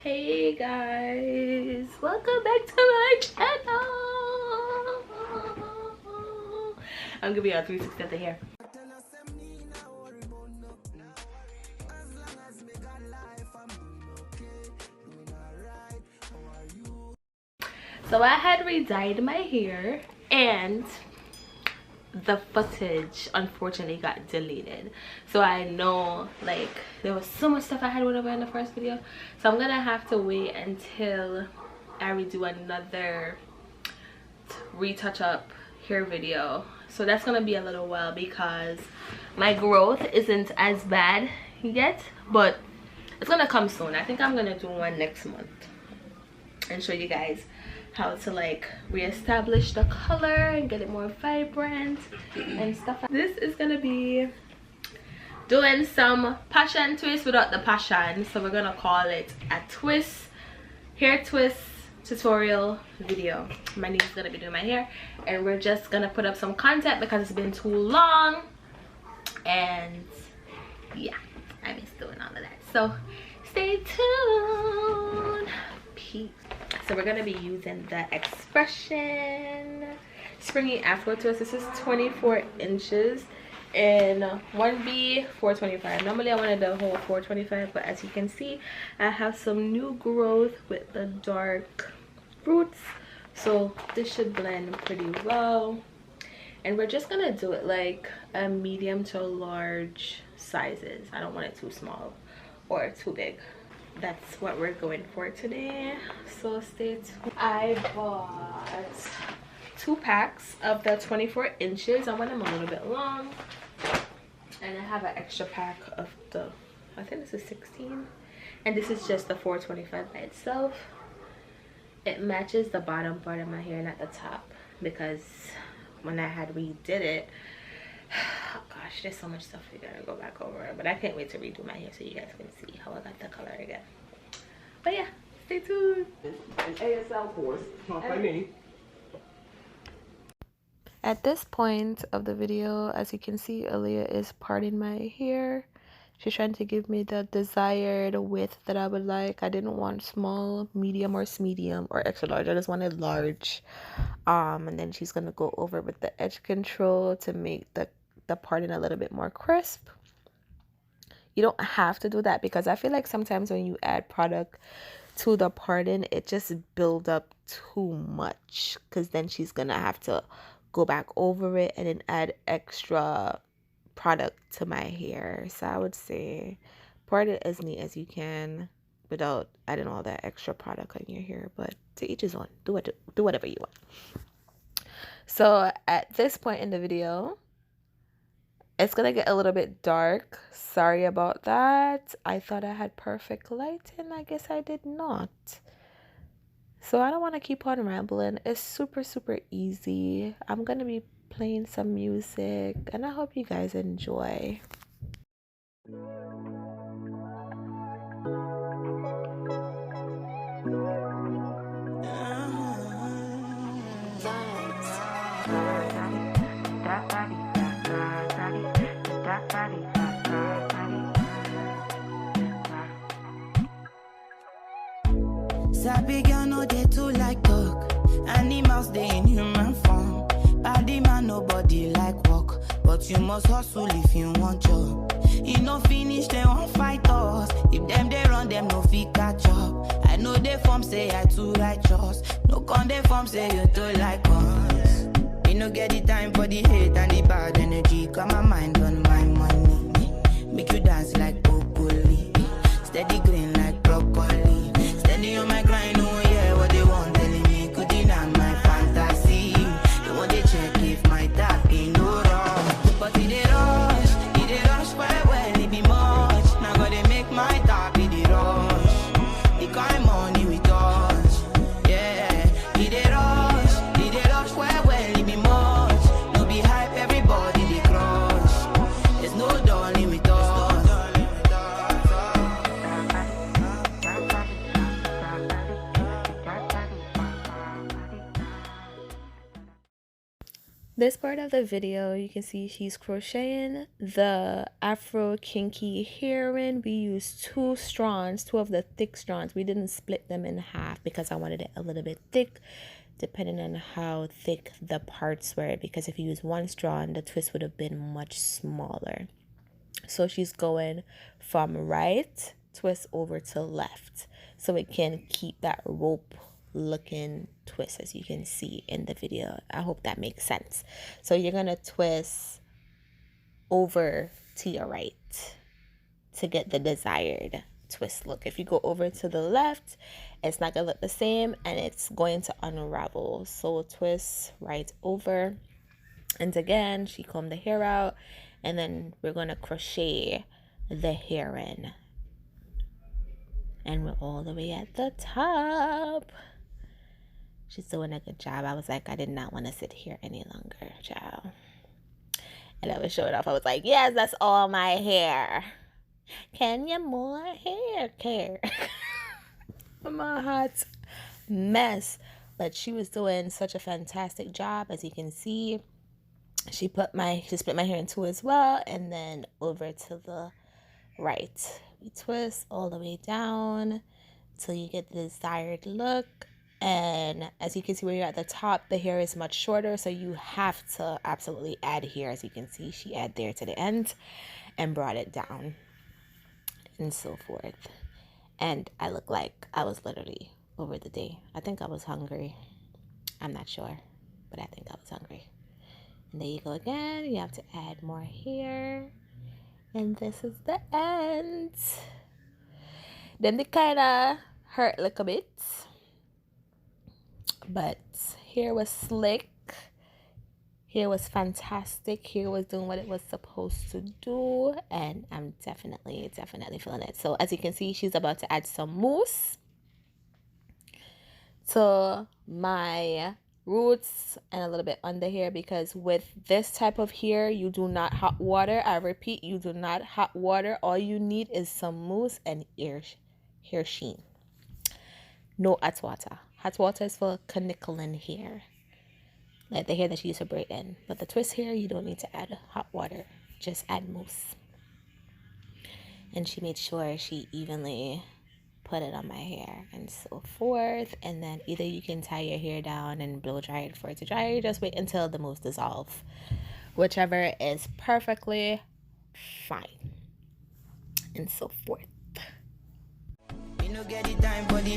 Hey guys, welcome back to my channel. I'm gonna be on 360 at the hair. So I had re-dyed my hair and the footage unfortunately got deleted, so I know like there was so much stuff I had went over in the first video, so I'm gonna have to wait until I redo another retouch up hair video. So that's gonna be a little while because my growth isn't as bad yet, but it's gonna come soon. I think I'm gonna do one next month and show you guys how to like reestablish the color and get it more vibrant and stuff. This is gonna be doing some passion twist without the passion, so we're gonna call it a twist, hair twist tutorial video. My niece is gonna be doing my hair and we're just gonna put up some content because it's been too long, and yeah, I miss doing all of that. So stay tuned. Peace. So we're gonna be using the X-pression Springy Afro twist. This is 24 inches in 1B 425. Normally I wanted the whole 425, but as you can see, I have some new growth with the dark roots, so this should blend pretty well. And we're just gonna do it like a medium to large sizes. I don't want it too small or too big. That's what we're going for today, so stay tuned. I bought 2 packs of the 24 inches. I want them a little bit long, and I have an extra pack of the, I think this is 16, and this is just the 425 by itself. It matches the bottom part of my hair, not the top, because when I had redid it, oh gosh, there's so much stuff we gotta go back over, but I can't wait to redo my hair so you guys can see how I got the color again. But yeah, stay tuned. An ASL course taught by me. At this point of the video, as you can see, Aaliyah is parting my hair. She's trying to give me the desired width that I would like. I didn't want small, medium, or medium or extra large. I just wanted large. And then she's gonna go over with the edge control to make the parting a little bit more crisp. You don't have to do that because I feel like sometimes when you add product to the parting, it just builds up too much, because then she's gonna have to go back over it and then add extra product to my hair. So I would say part it as neat as you can without adding all that extra product on your hair, but to each his own. Do whatever you want. So at this point in the video, it's gonna get a little bit dark. Sorry about that. I thought I had perfect lighting. I guess I did not. So I don't want to keep on rambling. It's super easy. I'm gonna be playing some music and I hope you guys enjoy. Sabi girl no dey too like talk. Animals dey in human form. Body man nobody like work, but you must hustle if you want job. You no finish they won't fight us. If them they run them no fit catch up. I know they form say I too righteous. No con they form say you too like us. We no get the time for the hate and the bad energy. Got my mind on my money. Make you dance like broccoli. Steady green like broccoli. Steady on my grind, oh yeah, what they want telling me could deny my fantasy. They want to check if my tap ain't no wrong. But it they rush well, it be much. Now gotta make my tap in the rush. The kind money we touch, yeah. It they rush well, it be much. No be hype, everybody they crush. There's no darling with us. This part of the video, you can see she's crocheting the Afro kinky heron. We used two strands, two of the thick strands. We didn't split them in half because I wanted it a little bit thick, depending on how thick the parts were, because if you use one strand, the twist would have been much smaller. So she's going from right twist over to left, so it can keep that rope looking twist, as you can see in the video. I hope that makes sense. So you're gonna twist over to your right to get the desired twist look. If you go over to the left, it's not gonna look the same and it's going to unravel. So twist right over, and again she combed the hair out, and then we're gonna crochet the heron, and we're all the way at the top. She's doing a good job. I was like, I did not want to sit here any longer, child. And I was showing off. I was like, yes, that's all my hair. Can you more hair care? I'm a hot mess. But she was doing such a fantastic job. As you can see, she split my hair in two as well, and then over to the right. We twist all the way down till you get the desired look. And as you can see, where you're at the top, the hair is much shorter, so you have to absolutely add here. As you can see, she added there to the end and brought it down and so forth. And I look like I was literally over the day. I think I was hungry. I'm not sure, but I think I was hungry. And there you go again. You have to add more hair. And this is the end. Then they kind of hurt a little bit. But hair was slick. Hair was fantastic. Hair was doing what it was supposed to do. And I'm definitely feeling it. So as you can see, she's about to add some mousse to my roots and a little bit under here, because with this type of hair, you do not hot water. I repeat, you do not hot water. All you need is some mousse and hair sheen. No hot water. Hot water is for caniculin hair, like the hair that you use for braiding. But the twist hair, you don't need to add hot water. Just add mousse. And she made sure she evenly put it on my hair and so forth. And then either you can tie your hair down and blow dry it for it to dry, or just wait until the mousse dissolves. Whichever is perfectly fine. And so forth. You know, get the time for the